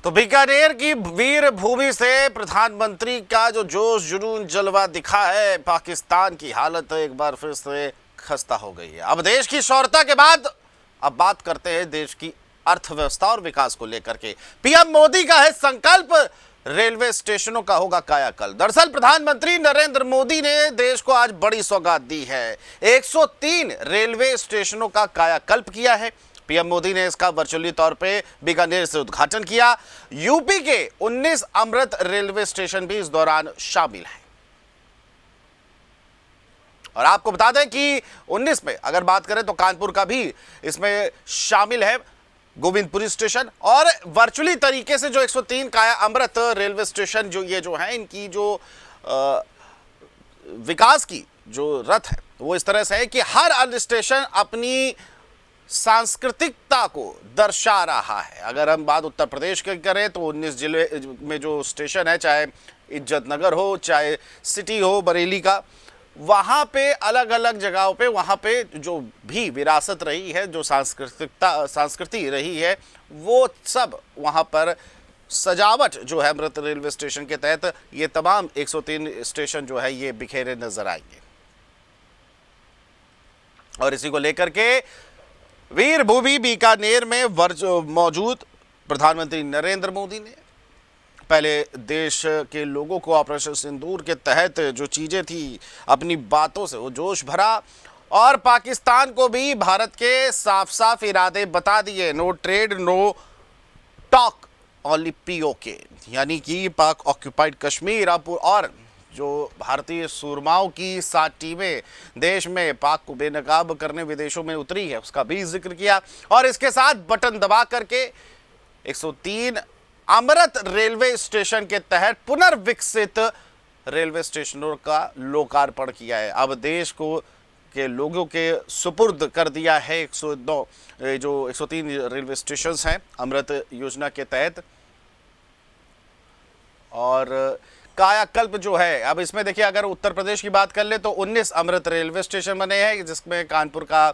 तो बीकानेर की वीर भूमि से प्रधानमंत्री का जो जोश जुनून जलवा दिखा है, पाकिस्तान की हालत एक बार फिर से खस्ता हो गई है। अब देश की शौर्यता के बाद अब बात करते हैं देश की अर्थव्यवस्था और विकास को लेकर के। पीएम मोदी का है संकल्प, रेलवे स्टेशनों का होगा कायाकल्प। दरअसल प्रधानमंत्री नरेंद्र मोदी ने देश को आज बड़ी सौगात दी है। 103 रेलवे स्टेशनों का कायाकल्प किया है। पीएम मोदी ने इसका वर्चुअली तौर पे बीकानेर से उद्घाटन किया। यूपी के 19 अमृत रेलवे स्टेशन भी इस दौरान शामिल हैं। और आपको बता दें कि 19 में अगर बात करें तो कानपुर का भी इसमें शामिल है, गोविंदपुरी स्टेशन। और वर्चुअली तरीके से जो 103 काया अमृत रेलवे स्टेशन जो है, इनकी जो विकास की जो रथ है वो इस तरह से है कि हर अन्य स्टेशन अपनी सांस्कृतिकता को दर्शा रहा है। अगर हम बात उत्तर प्रदेश की करें तो 19 जिले में जो स्टेशन है, चाहे इज्जत नगर हो, चाहे सिटी हो बरेली का, वहाँ पे अलग अलग जगहों पे वहाँ पे जो भी विरासत रही है, जो संस्कृति रही है, वो सब वहाँ पर सजावट जो है अमृत रेलवे स्टेशन के तहत ये तमाम 103 स्टेशन जो है ये बिखेरे नजर आएंगे। और इसी को लेकर के वीर भूमि बीकानेर में मौजूद प्रधानमंत्री नरेंद्र मोदी ने पहले देश के लोगों को ऑपरेशन सिंदूर के तहत जो चीजें थी अपनी बातों से वो जोश भरा, और पाकिस्तान को भी भारत के साफ साफ इरादे बता दिए। No trade no talk only PoK, यानी कि पाक ऑक्यूपाइड कश्मीर और जो भारतीय सूरमाओं की 7 टीमें देश में पाक को बेनकाब करने विदेशों में उतरी है, उसका भी जिक्र किया। और इसके साथ बटन दबा करके 103 अमृत रेलवे स्टेशन के तहत पुनर्विकसित रेलवे स्टेशनों का लोकार्पण किया है। अब देश को के लोगों के सुपुर्द कर दिया है 109 जो 103 रेलवे स्टेशन हैं अमृत योजना के तहत। और कायाकल्प जो है, अब इसमें देखिए अगर उत्तर प्रदेश की बात कर ले तो 19 अमृत रेलवे स्टेशन बने हैं, जिसमें कानपुर का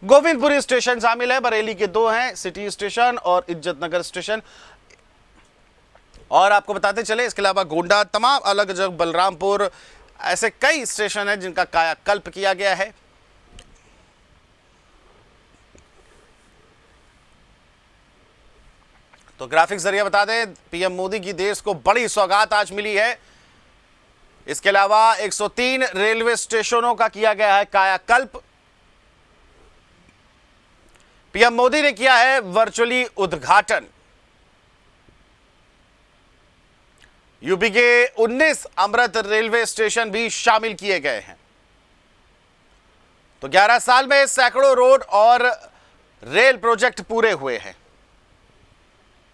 गोविंदपुरी स्टेशन शामिल है, बरेली के 2 हैं, सिटी स्टेशन और इज्जत नगर स्टेशन। और आपको बताते चले इसके अलावा गोंडा, तमाम अलग जगह, बलरामपुर, ऐसे कई स्टेशन हैं जिनका कायाकल्प किया गया है। तो ग्राफिक्स जरिए बता दें, पीएम मोदी की देश को बड़ी सौगात आज मिली है। इसके अलावा 103 रेलवे स्टेशनों का किया गया है कायाकल्प। पीएम मोदी ने किया है वर्चुअली उद्घाटन। यूपी के 19 अमृत रेलवे स्टेशन भी शामिल किए गए हैं। तो 11 साल में सैकड़ों रोड और रेल प्रोजेक्ट पूरे हुए हैं।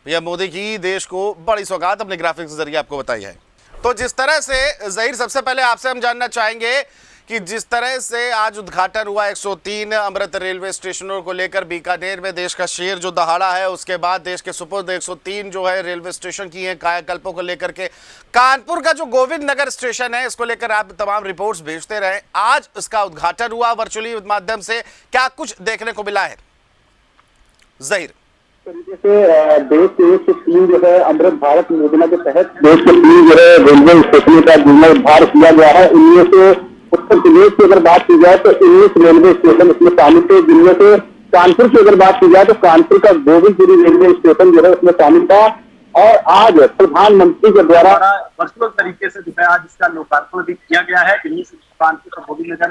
पीएम मोदी की देश को बड़ी सौगात अपने ग्राफिक्स के जरिए आपको बताई है। तो जिस तरह से ज़हीर, सबसे पहले आपसे हम जानना चाहेंगे कि जिस तरह से आज उद्घाटन हुआ 103 अमृत रेलवे स्टेशनों को लेकर बीकानेर में, देश का शेर जो दहाड़ा है, उसके बाद देश के सुपुर्द 103 जो है रेलवे स्टेशन की हैं कायाकल्पों को लेकर के। कानपुर का जो गोविंद नगर स्टेशन है, इसको लेकर आप तमाम रिपोर्ट्स भेजते रहे। आज इसका उद्घाटन हुआ वर्चुअली माध्यम से, क्या कुछ देखने को मिला है ज़हीर? तरीके से देश के 103 जो है अमृत भारत योजना के तहत देश के 3 जो है रेलवे स्टेशनों का जीर्णोद्धार किया गया है। इनमें से उत्तर प्रदेश की अगर बात की जाए तो 19 रेलवे स्टेशन इसमें शामिल थे, जिनमें से कानपुर की अगर बात की जाए तो कानपुर का गोविंदपुरी रेलवे स्टेशन जो है उसमें शामिल था। और आज प्रधानमंत्री के द्वारा वर्चुअल तरीके से जो है आज इसका लोकार्पण भी किया गया है। इनमें से कानपुर का गोविंद नगर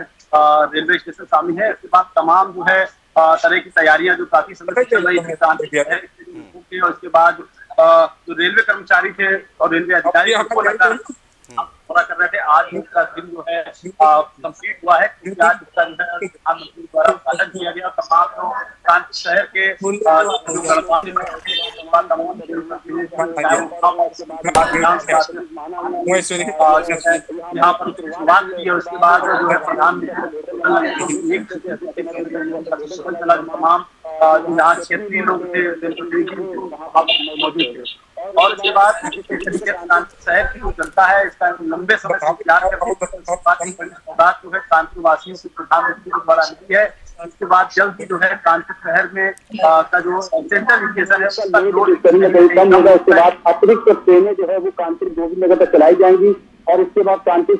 रेलवे स्टेशन शामिल है। इसके बाद तमाम जो है तरह की तैयारियां जो काफी समय से चल रही है, और इसके बाद जो रेलवे कर्मचारी थे और रेलवे अधिकारी पूरा कर रहे थे। आज इसका दिन जो है कंप्लीट हुआ है, क्योंकि आज इसका जो है प्रधानमंत्री द्वारा उद्घाटन किया गया। तमाम जो कानपुर शहर के यहाँ पर शुरुआत की, और उसके बाद जो है प्रधानमंत्री तमाम यहाँ क्षेत्रीय लोग थे मौजूद थे। और इसके बाद शहर की जो जनता है इसका लंबे समय से इंतजार कर रही है। बात जो है कानपुर वासियों से प्रधानमंत्री के द्वारा मिली है इसके बाद जल्द ही जो है कानपुर शहर में का जो सेंट्रल स्टेशन है उसका लोड कहीं ना कहीं कम होगा। उसके बाद अतिरिक्त ट्रेनें जो है वो कानपुर गोविंद नगर तक चलाई जाएंगी और इसके बाद कानपुर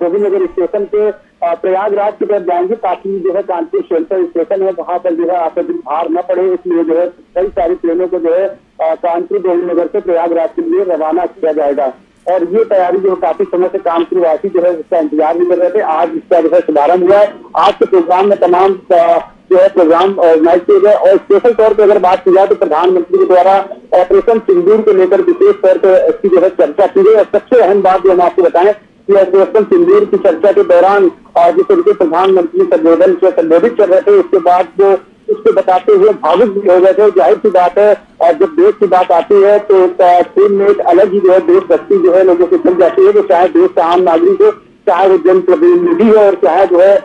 गोविंद नगर स्टेशन पे प्रयागराज की तरफ जाएंगे, ताकि जो है कानपुर सेंट्रल स्टेशन है वहां पर जो है अत्यधिक भार न पड़े, इसलिए जो है कई सारी ट्रेनों को जो है कानपुर गोविंद नगर से प्रयागराज के लिए रवाना किया जाएगा। और ये तैयारी जो काफी समय से कानपुर वासी जो है उसका इंतजार भी कर रहे थे। आज इसका जो है शुभारंभ हुआ है। आज के प्रोग्राम में तमाम जो है प्रोग्राम ऑर्गेनाइज किए गए और स्पेशल तौर पर अगर बात की जाए तो प्रधानमंत्री के द्वारा ऑपरेशन सिंदूर को लेकर विशेष तौर पर इसकी जो है चर्चा की गई। और सबसे अहम बात जो हम आपको बताएं कि ऑपरेशन सिंदूर की चर्चा के दौरान जिस तरीके प्रधानमंत्री संबोधित कर रहे थे, उसके बाद जो उसको बताते हुए भावुक भी हो गए थे। जाहिर सी बात है, और जब देश की बात आती है तो टीम में एक अलग ही जो है देशभक्ति जो है लोगों से चल जाती है, वो चाहे देश का आम नागरिक हो, चाहे वो जनप्रतिनिधि हो और चाहे जो है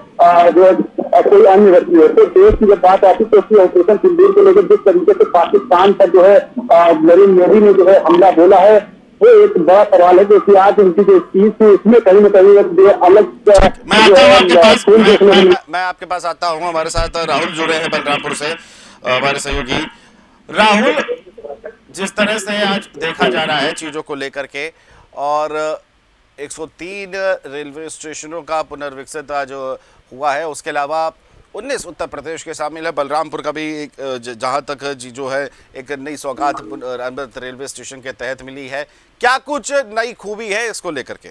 कोई अन्य व्यक्ति हो। तो देश की जब बात आती है तो उसकी ऑपरेशन सिंदूर को लेकर जिस तरीके से पाकिस्तान पर जो है नरेंद्र मोदी ने जो है हमला बोला है, वो एक बड़ा सवाल है। क्योंकि आज उनकी जो चीज थी उसमें कहीं ना कहीं एक अलग मैं आपके पास आता हूँ। हमारे साथ राहुल जुड़े हैं बलरामपुर से, हमारे सहयोगी। राहुल, जिस तरह से आज देखा जा रहा है चीजों को लेकर के, और 103 रेलवे स्टेशनों का पुनर्विकसित आज हुआ है, उसके अलावा 19 उत्तर प्रदेश के शामिल है, बलरामपुर का भी जहां तक जो है एक नई सौगात अमृत रेलवे स्टेशन के तहत मिली है। क्या कुछ नई खूबी है इसको लेकर के?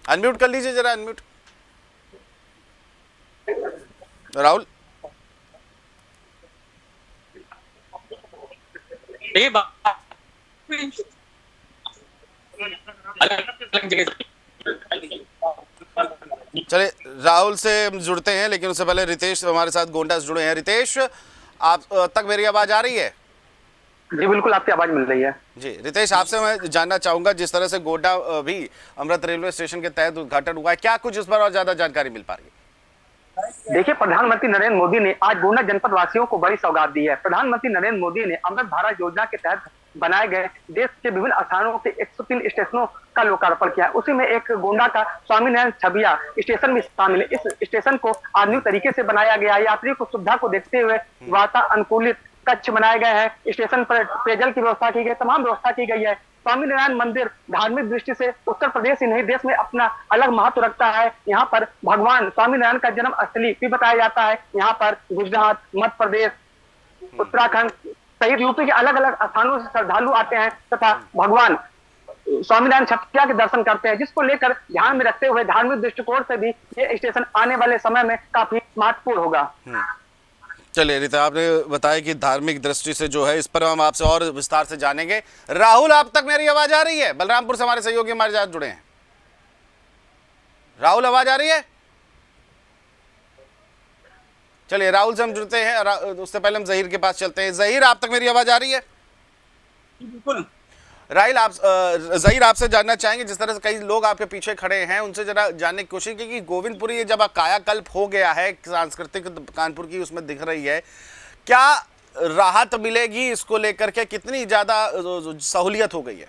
अनम्यूट कर लीजिए जरा, अनम्यूट राहुल। चले राहुल से हम जुड़ते हैं, लेकिन उससे पहले रितेश हमारे साथ गोंडा से जुड़े हैं। रितेश, आप तक मेरी आवाज आ रही है? जी बिल्कुल, आपकी आवाज मिल रही है। जी रितेश, आपसे मैं जानना चाहूंगा, जिस तरह से गोंडा भी अमृत रेलवे स्टेशन के तहत उद्घाटन हुआ है, क्या कुछ इस पर और ज्यादा जानकारी मिल पा रही है? देखिए, प्रधानमंत्री नरेंद्र मोदी ने आज गोंडा जनपद वासियों को बड़ी सौगात दी है। प्रधानमंत्री नरेंद्र मोदी ने अमृत भारत योजना के तहत बनाए गए देश के विभिन्न स्थानों के 103 स्टेशनों का लोकार्पण किया। उसी में एक गोंडा का स्वामीनारायण छबिया स्टेशन भी शामिल है। इस स्टेशन को आधुनिक तरीके से बनाया गया है। यात्रियों को सुविधा को देखते हुए वातानुकूलित कक्ष बनाए गए हैं। स्टेशन पर पेयजल की व्यवस्था की गई, तमाम व्यवस्था की गई है। स्वामीनारायण मंदिर धार्मिक दृष्टि से उत्तर प्रदेश ही नहीं देश में अपना अलग महत्व रखता है। यहाँ पर भगवान स्वामीनारायण का जन्म स्थली भी बताया जाता है। यहाँ पर गुजरात, मध्य प्रदेश, उत्तराखंड सहित यूपी के अलग अलग स्थानों से श्रद्धालु आते हैं तथा भगवान स्वामीनारायण छठिया के दर्शन करते हैं, जिसको लेकर ध्यान में रखते हुए धार्मिक दृष्टिकोण से भी ये स्टेशन आने वाले समय में काफी महत्वपूर्ण होगा। चलिए रीता, आपने बताया कि धार्मिक दृष्टि से जो है, इस पर हम आपसे और विस्तार से जानेंगे। राहुल, आप तक मेरी आवाज आ रही है? बलरामपुर से हमारे सहयोगी हमारे साथ जुड़े हैं। राहुल, आवाज आ रही है? चलिए राहुल से हम जुड़ते हैं। उससे पहले हम जहीर के पास चलते हैं। जहीर, आप तक मेरी आवाज आ रही है? बिल्कुल। राहुल, आप जहीर, आपसे जानना चाहेंगे, जिस तरह से कई लोग आपके पीछे खड़े हैं, उनसे जरा जानने की कोशिश की कि गोविंदपुरी जब कायाकल्प हो गया है, सांस्कृतिक कानपुर की उसमें दिख रही है, क्या राहत मिलेगी इसको लेकर के? कितनी ज्यादा सहूलियत हो गई है?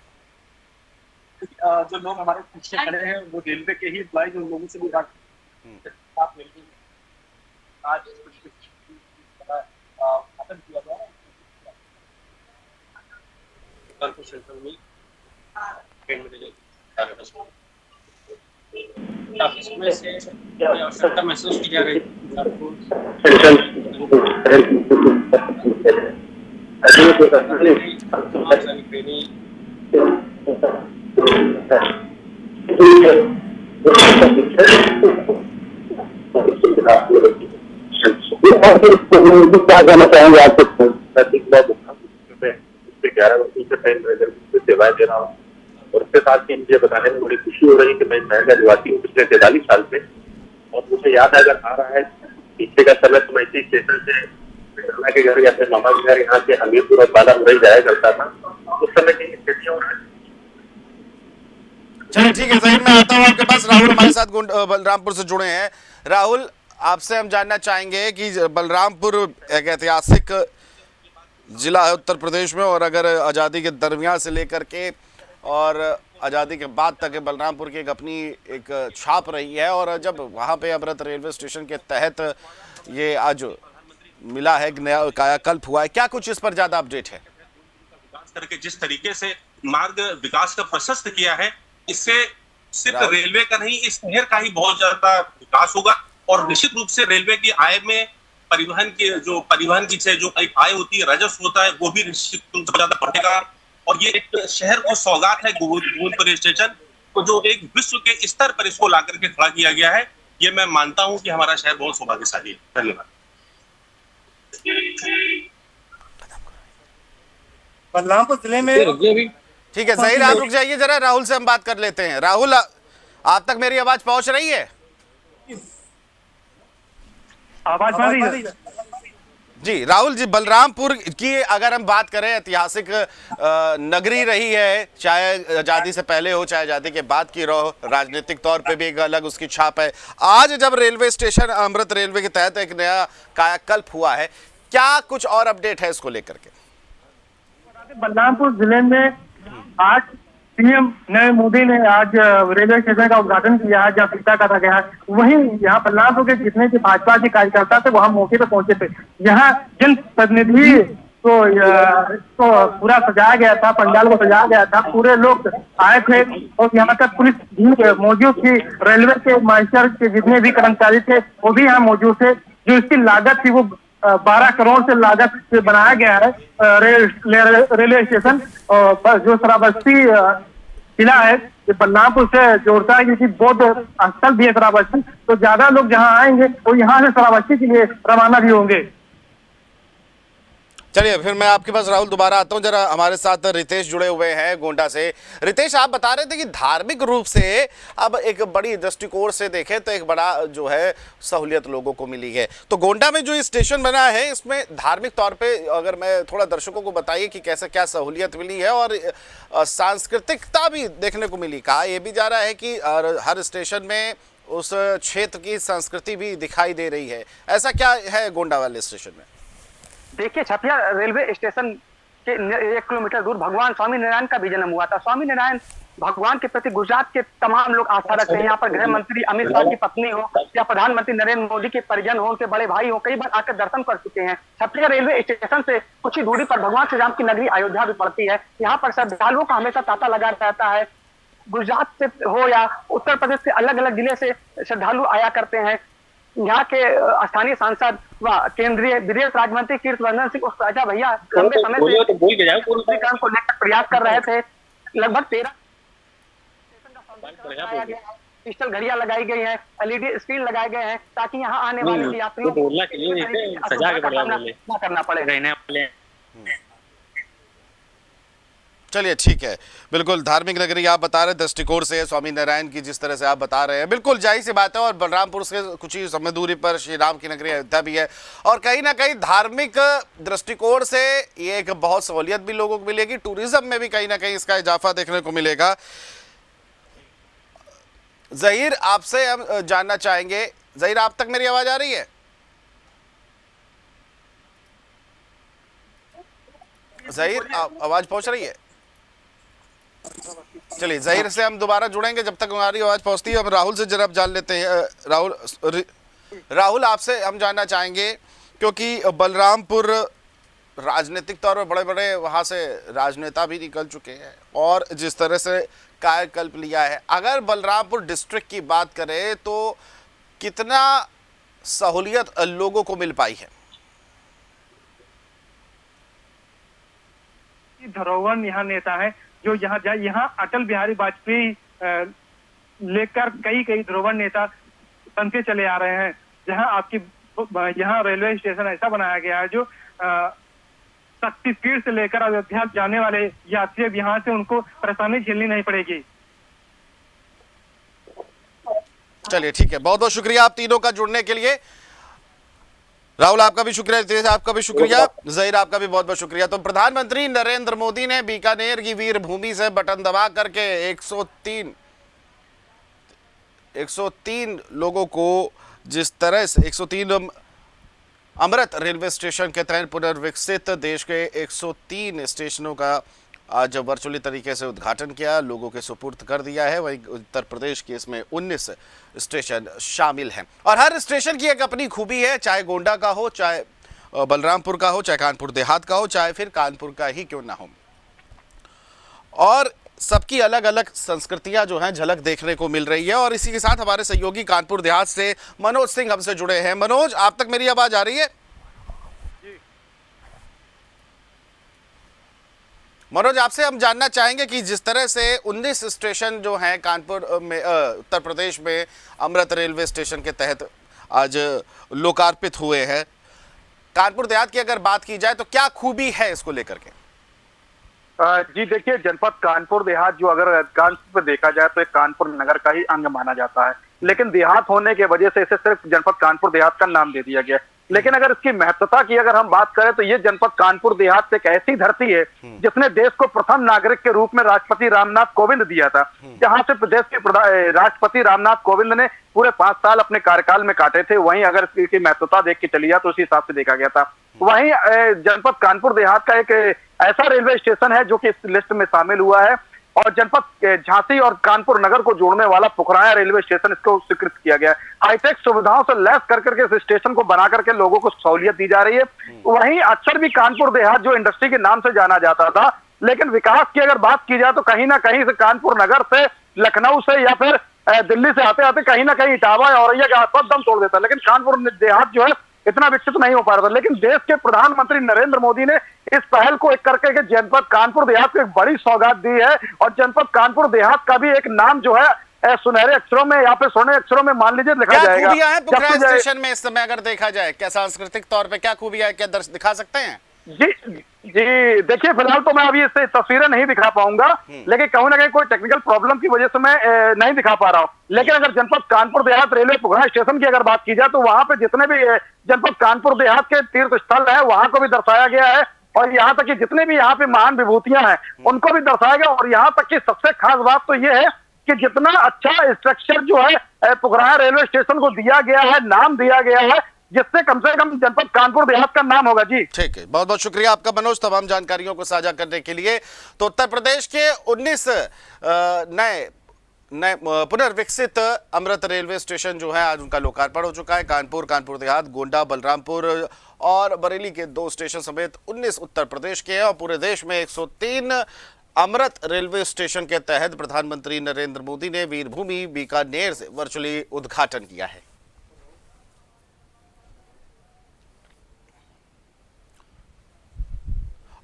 जो लोग हमारे पीछे खड़े हैं वो रेलवे के ही एम्प्लॉय, जो लोगों से भी आज किया गया है। काफी समय से आवश्यकता महसूस की जा रही क्या कहना चाहेंगे आप? 11 वर्षों से सेवाएं दे रहा हूँ और उसके साथ ही मुझे बताने में बड़ी खुशी हो रही है कि मैं शहर का निवासी हूँ पिछले 43 साल से। और मुझे याद अगर आ रहा है पीछे का समय तो मैं इसी स्टेशन से के घर या फिर मामा के घर यहाँ से हमीरपुर और बाला मुरई जाया करता था। उस समय की स्थितियाँ। चलिए ठीक है सही, मैं आता हूँ आपके पास। राहुल हमारे साथ बलरामपुर से जुड़े हैं। राहुल, आपसे हम जानना चाहेंगे कि बलरामपुर एक ऐतिहासिक जिला है उत्तर प्रदेश में, और अगर आज़ादी के दरमियान से लेकर के और आज़ादी के बाद तक बलरामपुर की एक अपनी एक छाप रही है, और जब वहाँ पे अमृत रेलवे स्टेशन के तहत ये आज मिला है, नया कायाकल्प हुआ है, क्या कुछ इस पर ज़्यादा अपडेट है? विकास करके जिस तरीके से मार्ग विकास का प्रशस्त किया है, इससे सिर्फ रेलवे का नहीं, इस शहर का ही बहुत ज्यादा विकास होगा। और निश्चित रूप से रेलवे की आय में परिवहन की जो एक आय होती है, राजस्व होता है, वो भी निश्चित रूप से ज्यादा बढ़ेगा। और ये एक शहर को सौगात है गोविंदपुर स्टेशन को, जो एक विश्व के स्तर पर इसको ला करके खड़ा किया गया है। ये मैं मानता हूं कि हमारा शहर बहुत सौभाग्यशाली है। धन्यवाद। बलरामपुर जिले में ठीक है ज़हीर, आप रुक जाइए जरा, राहुल से हम बात कर लेते हैं। राहुल, आप तक मेरी आवाज पहुंच रही है? आवाज आ रही है जी राहुल जी, बलरामपुर की अगर हम बात करें, ऐतिहासिक नगरी रही है, चाहे आजादी से पहले हो चाहे आजादी के बाद की रहो, राजनीतिक तौर पे भी एक अलग उसकी छाप है। आज जब रेलवे स्टेशन अमृत रेलवे के तहत एक नया कायाकल्प हुआ है, क्या कुछ और अपडेट है इसको लेकर के? बलरामपुर जिले में आज पीएम नरेंद्र मोदी ने आज रेलवे स्टेशन का उद्घाटन किया है, जहाँ फीता काटा गया है। वहीं यहाँ बलरामपुर के जितने भी भाजपा के कार्यकर्ता थे वहाँ मौके पर पहुंचे थे। यहाँ जनप्रतिनिधि तो पूरा सजाया गया था, पंडाल को सजाया गया था, पूरे लोग आए थे और यहाँ तक पुलिस भी मौजूद थी। रेलवे के मास्टर के जितने भी कर्मचारी थे वो भी यहाँ मौजूद थे। जो इसकी लागत थी वो 12 करोड़ से लागत से बनाया गया है रेलवे स्टेशन, और जो श्रावस्ती किला है ये बलरामपुर से जोड़ता है, क्योंकि बौद्ध स्थल भी है श्रावस्ती, तो ज्यादा लोग जहाँ आएंगे वो यहाँ से श्रावस्ती के लिए रवाना भी होंगे। चलिए फिर मैं आपके पास राहुल दोबारा आता हूं। जरा हमारे साथ रितेश जुड़े हुए हैं गोंडा से। रितेश, आप बता रहे थे कि धार्मिक रूप से अब एक बड़ी दृष्टिकोण से देखें तो एक बड़ा जो है सहूलियत लोगों को मिली है। तो गोंडा में जो स्टेशन बना है इसमें धार्मिक तौर पे अगर मैं थोड़ा दर्शकों को बताइए कि कैसे क्या सहूलियत मिली है, और सांस्कृतिकता भी देखने को मिली। कहा यह भी जा रहा है कि हर स्टेशन में उस क्षेत्र की संस्कृति भी दिखाई दे रही है। ऐसा क्या है गोंडा वाले स्टेशन में? देखिए, छपिया रेलवे स्टेशन के 1 किलोमीटर दूर भगवान स्वामी नारायण का भी जन्म हुआ था। स्वामी नारायण भगवान के प्रति गुजरात के तमाम लोग आस्था रखते हैं। यहाँ पर गृह मंत्री अमित शाह की पत्नी हो या प्रधानमंत्री नरेंद्र मोदी के परिजन हो, उनके बड़े भाई हो, कई बार आकर दर्शन कर चुके हैं। छपिया रेलवे स्टेशन से कुछ ही दूरी पर भगवान श्री राम की नगरी अयोध्या भी पड़ती है। यहाँ पर श्रद्धालुओं का हमेशा तांता लगा रहता है। गुजरात से हो या उत्तर प्रदेश के अलग अलग जिले से श्रद्धालु आया करते हैं। यहाँ के स्थानीय सांसद व केंद्रीय विदेश राज्य मंत्री कीर्तिवर्धन सिंह उर्फ राजा भैया लंबे समय से काम को लेकर प्रयास कर रहे थे। लगभग 13 डिजिटल घड़ियां लगाई गई है, LED स्क्रीन लगाए गए हैं, ताकि यहाँ आने वाले यात्रियों को न करना पड़े। चलिए ठीक है, बिल्कुल धार्मिक नगरी आप बता रहे दृष्टिकोण से स्वामी नारायण की, जिस तरह से आप बता रहे हैं बिल्कुल जाहिर सी बात है। और बलरामपुर से कुछ ही समय दूरी पर श्री राम की नगरी अयोध्या भी है, और कहीं ना कहीं धार्मिक दृष्टिकोण से ये एक बहुत सहूलियत भी लोगों को मिलेगी। टूरिज्म में भी कहीं ना कहीं इसका इजाफा देखने को मिलेगा। ज़हीर, आपसे हम जानना चाहेंगे, ज़हीर आप तक मेरी आवाज आ रही है? ज़हीर आवाज पहुंच रही है? चलिए ज़हीर से हम दोबारा जुड़ेंगे जब तक हमारी आवाज पहुंचती है। हम राहुल से जरा जान लेते हैं। राहुल आपसे हम जानना चाहेंगे, क्योंकि बलरामपुर राजनीतिक तौर पर बड़े बड़े वहां से राजनेता भी निकल चुके हैं, और जिस तरह से कायाकल्प लिया है, अगर बलरामपुर डिस्ट्रिक्ट की बात करें तो कितना सहूलियत लोगों को मिल पाई है? धरोहर यहाँ नेता है जो यहाँ अटल बिहारी वाजपेयी लेकर कई धरोहर नेता बनते चले आ रहे हैं। जहाँ आपकी यहाँ रेलवे स्टेशन ऐसा बनाया गया है जो शक्तिपीठ से लेकर अयोध्या जाने वाले यात्री यहाँ से उनको परेशानी झेलनी नहीं पड़ेगी। चलिए ठीक है, बहुत बहुत शुक्रिया आप तीनों का जुड़ने के लिए। राहुल आपका भी शुक्रिया, रितेश आपका भी शुक्रिया, ज़हीर आपका भी बहुत बहुत शुक्रिया। तो प्रधानमंत्री नरेंद्र मोदी ने बीकानेर की वीर भूमि से बटन दबा करके 103 लोगों को, जिस तरह से 103 अमृत रेलवे स्टेशन के तहत पुनर्विकसित देश के 103 स्टेशनों का आज वर्चुअली तरीके से उद्घाटन किया, लोगों के सुपुर्द कर दिया है। वहीं उत्तर प्रदेश के इसमें 19 स्टेशन शामिल हैं और हर स्टेशन की एक अपनी खूबी है, चाहे गोंडा का हो, चाहे बलरामपुर का हो, चाहे कानपुर देहात का हो, चाहे फिर कानपुर का ही क्यों ना हो। और सबकी अलग अलग संस्कृतियां जो हैं झलक देखने को मिल रही है। और इसी के साथ हमारे सहयोगी कानपुर देहात से मनोज सिंह हमसे जुड़े हैं। मनोज, आप तक मेरी आवाज आ रही है? मनोज, आपसे हम जानना चाहेंगे कि जिस तरह से 19 स्टेशन जो हैं कानपुर में उत्तर प्रदेश में अमृत रेलवे स्टेशन के तहत आज लोकार्पित हुए हैं, कानपुर देहात की अगर बात की जाए तो क्या खूबी है इसको लेकर के? जी देखिए, जनपद कानपुर देहात जो अगर कानपुर पे देखा जाए तो एक कानपुर नगर का ही अंग माना जाता है, लेकिन देहात होने की वजह से इसे सिर्फ जनपद कानपुर देहात का नाम दे दिया गया। लेकिन अगर इसकी महत्वता की अगर हम बात करें तो ये जनपद कानपुर देहात एक ऐसी धरती है जिसने देश को प्रथम नागरिक के रूप में राष्ट्रपति रामनाथ कोविंद दिया था, जहां से प्रदेश के राष्ट्रपति रामनाथ कोविंद ने पूरे 5 साल अपने कार्यकाल में काटे थे। वहीं अगर इसकी महत्वता देख के चली जाए तो उसी हिसाब से देखा गया था। वहीं जनपद कानपुर देहात का एक ऐसा रेलवे स्टेशन है जो कि इस लिस्ट में शामिल हुआ है और जनपद झांसी और कानपुर नगर को जोड़ने वाला पुखराया रेलवे स्टेशन इसको स्वीकृत किया गया। हाईटेक सुविधाओं से लैस कर करके इस स्टेशन को बना करके लोगों को सहूलियत दी जा रही है। वहीं अक्सर भी कानपुर देहात जो इंडस्ट्री के नाम से जाना जाता था, लेकिन विकास की अगर बात की जाए तो कहीं ना कहीं से कानपुर नगर से, लखनऊ से या फिर दिल्ली से आते आते कहीं ना कहीं इटावा या औरैया के आसपास दम तोड़ देता, लेकिन कानपुर देहात जो है इतना विकसित नहीं हो पा रहा था। लेकिन देश के प्रधानमंत्री नरेंद्र मोदी ने इस पहल को एक करके के जनपद कानपुर देहात को एक बड़ी सौगात दी है और जनपद कानपुर देहात का भी एक नाम जो है सुनहरे अक्षरों में या फिर स्वर्ण अक्षरों में मान लीजिए लिखा जाएगा। क्या खूबियां हैं पुखराया स्टेशन में इस समय अगर देखा जाए? क्या सांस्कृतिक तौर पे क्या खूबियां है, क्या दर्श दिखा सकते हैं? जी देखिए, फिलहाल तो मैं अभी इससे तस्वीरें नहीं दिखा पाऊंगा, लेकिन कहीं ना कहीं कोई टेक्निकल प्रॉब्लम की वजह से मैं नहीं दिखा पा रहा हूं। लेकिन अगर जनपद कानपुर देहात रेलवे पुखराया स्टेशन की अगर बात की जाए तो वहां पे जितने भी जनपद कानपुर देहात के तीर्थ स्थल है वहां को भी दर्शाया गया है और यहाँ तक कि जितने भी यहाँ पे महान विभूतियां हैं उनको भी दर्शाया गया। और यहाँ तक कि सबसे खास बात तो ये है कि जितना अच्छा स्ट्रक्चर जो है पुखराया रेलवे स्टेशन को दिया गया है, नाम दिया गया है, जिससे कम से कम जनपद कानपुर देहात का नाम होगा। जी ठीक है, बहुत बहुत शुक्रिया आपका मनोज तमाम जानकारियों को साझा करने के लिए। तो उत्तर प्रदेश के 19 नए पुनर्विकसित अमृत रेलवे स्टेशन जो है आज उनका लोकार्पण हो चुका है। कानपुर, कानपुर देहात, गोंडा, बलरामपुर और बरेली के 2 स्टेशन समेत 19 उत्तर प्रदेश के हैं और पूरे देश में 103 अमृत रेलवे स्टेशन के तहत प्रधानमंत्री नरेंद्र मोदी ने वीरभूमि बीकानेर से वर्चुअली उद्घाटन किया है।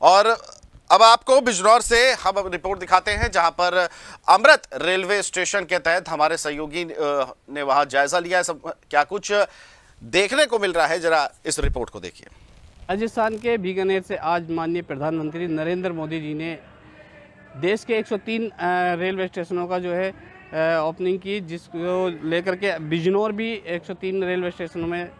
और अब आपको बिजनौर से हम रिपोर्ट दिखाते हैं जहां पर अमृत रेलवे स्टेशन के तहत हमारे सहयोगी ने वहां जायजा लिया है। सब क्या कुछ देखने को मिल रहा है, जरा इस रिपोर्ट को देखिए। राजस्थान के बीकानेर से आज माननीय प्रधानमंत्री नरेंद्र मोदी जी ने देश के 103 रेलवे स्टेशनों का जो है ओपनिंग की, जिसको लेकर के बिजनौर भी 103 रेलवे स्टेशनों में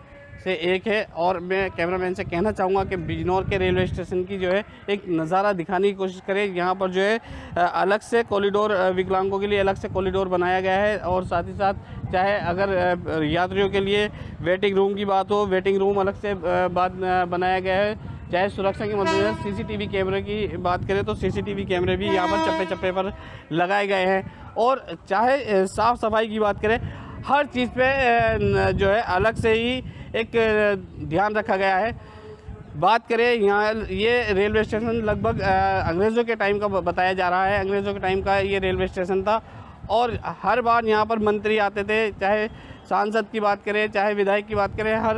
से एक है। और मैं कैमरामैन से कहना चाहूँगा कि बिजनौर के रेलवे स्टेशन की जो है एक नज़ारा दिखाने की कोशिश करें। यहाँ पर जो है अलग से कॉरिडोर, विकलांगों के लिए अलग से कॉरिडोर बनाया गया है और साथ ही साथ चाहे अगर यात्रियों के लिए वेटिंग रूम की बात हो, वेटिंग रूम अलग से बनाया गया है। चाहे सुरक्षा के मद्देनजर सीसीटीवी कैमरे की बात करें तो सीसीटीवी कैमरे भी यहाँ पर चप्पे चप्पे पर लगाए गए हैं। और चाहे साफ़ सफाई की बात करें, हर चीज़ पे जो है अलग से ही एक ध्यान रखा गया है। बात करें यहाँ, ये रेलवे स्टेशन लगभग अंग्रेज़ों के टाइम का बताया जा रहा है। अंग्रेज़ों के टाइम का ये रेलवे स्टेशन था और हर बार यहाँ पर मंत्री आते थे, चाहे सांसद की बात करें, चाहे विधायक की बात करें, हर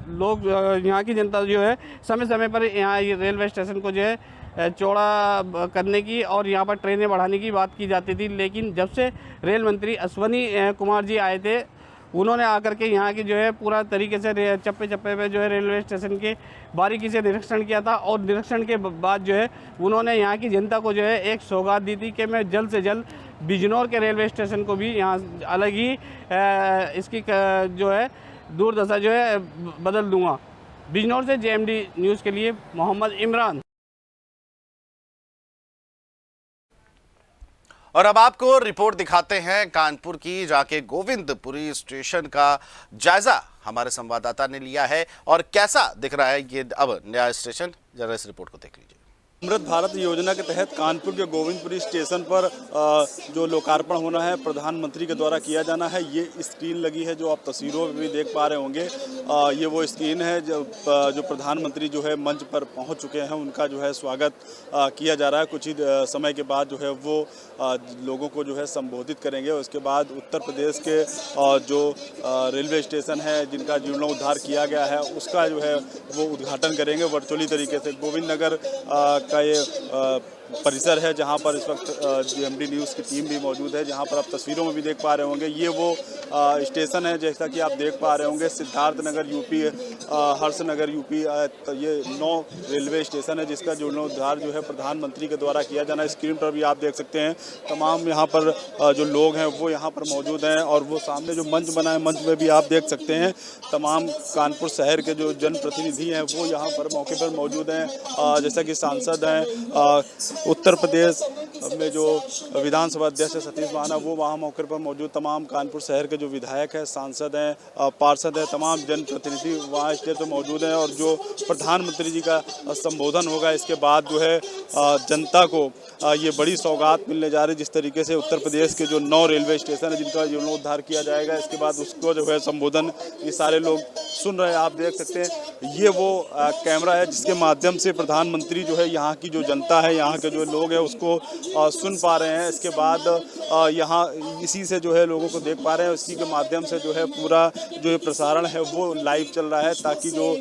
लोग यहाँ की जनता जो है समय समय पर यहाँ ये रेलवे स्टेशन को जो है चौड़ा करने की और यहाँ पर ट्रेनें बढ़ाने की बात की जाती थी। लेकिन जब से रेल मंत्री अश्वनी कुमार जी आए थे, उन्होंने आकर के यहाँ की जो है पूरा तरीके से चप्पे चप्पे पे जो है रेलवे स्टेशन के बारीकी से निरीक्षण किया था और निरीक्षण के बाद जो है उन्होंने यहाँ की जनता को जो है एक सौगात दी थी कि मैं जल्द से जल्द बिजनौर के रेलवे स्टेशन को भी यहाँ अलग ही इसकी जो है दुर्दशा जो है बदल दूँगा। बिजनौर से JMD न्यूज़ के लिए मोहम्मद इमरान। और अब आपको रिपोर्ट दिखाते हैं कानपुर की, जाके गोविंदपुरी स्टेशन का जायजा हमारे संवाददाता ने लिया है और कैसा दिख रहा है ये अब नया स्टेशन, जरा इस रिपोर्ट को देख लीजिए। अमृत भारत योजना के तहत कानपुर के गोविंदपुरी स्टेशन पर जो लोकार्पण होना है प्रधानमंत्री के द्वारा किया जाना है। ये स्क्रीन लगी है जो आप तस्वीरों में भी देख पा रहे होंगे। ये वो स्क्रीन है जो प्रधानमंत्री जो है मंच पर पहुंच चुके हैं, उनका जो है स्वागत किया जा रहा है। कुछ ही समय के बाद जो है वो लोगों को जो है संबोधित करेंगे। उसके बाद उत्तर प्रदेश के जो रेलवे स्टेशन है जिनका जीर्णोद्धार किया गया है उसका जो है वो उद्घाटन करेंगे वर्चुअली तरीके से। गोविंद नगर का ये परिसर है जहां पर इस वक्त GMD न्यूज़ की टीम भी मौजूद है, जहां पर आप तस्वीरों में भी देख पा रहे होंगे। ये वो स्टेशन है जैसा कि आप देख पा रहे होंगे, सिद्धार्थनगर यूपी, हर्षनगर यूपी, ये 9 रेलवे स्टेशन है जिसका जीर्णोद्धार जो है प्रधानमंत्री के द्वारा किया जाना। स्क्रीन पर भी आप देख सकते हैं तमाम यहाँ पर जो लोग हैं वो यहाँ पर मौजूद हैं और वो सामने जो मंच बना है मंच में भी आप देख सकते हैं तमाम कानपुर शहर के जो जनप्रतिनिधि हैं वो यहाँ पर मौके पर मौजूद हैं। जैसा कि सांसद हैं उत्तर प्रदेश में जो विधानसभा अध्यक्ष सतीश महाना वो वहाँ मौके पर मौजूद, तमाम कानपुर शहर के जो विधायक हैं, सांसद हैं, पार्षद हैं, तमाम जनप्रतिनिधि वहाँ स्टेज पर मौजूद हैं। और जो प्रधानमंत्री जी का संबोधन होगा इसके बाद जो है जनता को ये बड़ी सौगात मिलने जा रही है। जिस तरीके से उत्तर प्रदेश के जो 9 रेलवे स्टेशन है जिनका जीर्णोद्धार किया जाएगा, इसके बाद उसको जो है संबोधन ये सारे लोग सुन रहे हैं, आप देख सकते हैं। ये वो कैमरा है जिसके माध्यम से प्रधानमंत्री जो है यहाँ की जो जनता है, यहाँ के जो लोग हैं उसको सुन पा रहे हैं। इसके बाद यहाँ इसी से जो है लोगों को देख पा रहे हैं, इसी के माध्यम से जो है पूरा जो ये प्रसारण है वो लाइव चल रहा है ताकि जो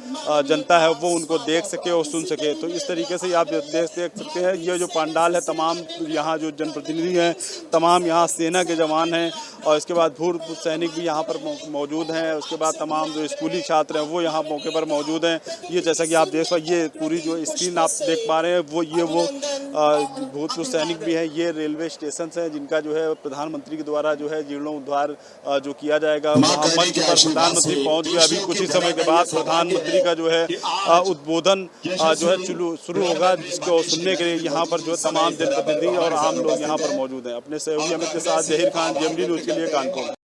जनता है वो उनको देख सके और सुन सके। तो इस तरीके से आप देख सकते हैं ये जो पंडाल है, तमाम यहाँ जो जनप्रतिनिधि हैं, तमाम यहाँ सेना के जवान हैं और इसके बाद भूतपूर्व सैनिक भी यहाँ पर मौजूद हैं। उसके बाद तमाम जो स्कूली छात्र हैं वो यहाँ मौके पर मौजूद हैं। ये जैसा कि आप देख पा ये पूरी जो स्क्रीन आप देख पा रहे हैं वो भूतपूर्व सैनिक भी हैं। ये रेलवे स्टेशन हैं जिनका जो है प्रधानमंत्री के द्वारा जो है जीर्णोद्धार जो किया जाएगा। वहाँ मंच पर प्रधानमंत्री पहुँच गए। अभी कुछ ही समय के बाद प्रधानमंत्री का जो है उद्बोधन जो है शुरू होगा, जिसको सुनने के लिए यहाँ पर जो तमाम जनप्रतिनिधि और आम लोग यहाँ पर मौजूद हैं। अपने सहयोगी अमित के साथ जहीर खान, GMD न्यूज़ के लिए कानपुर।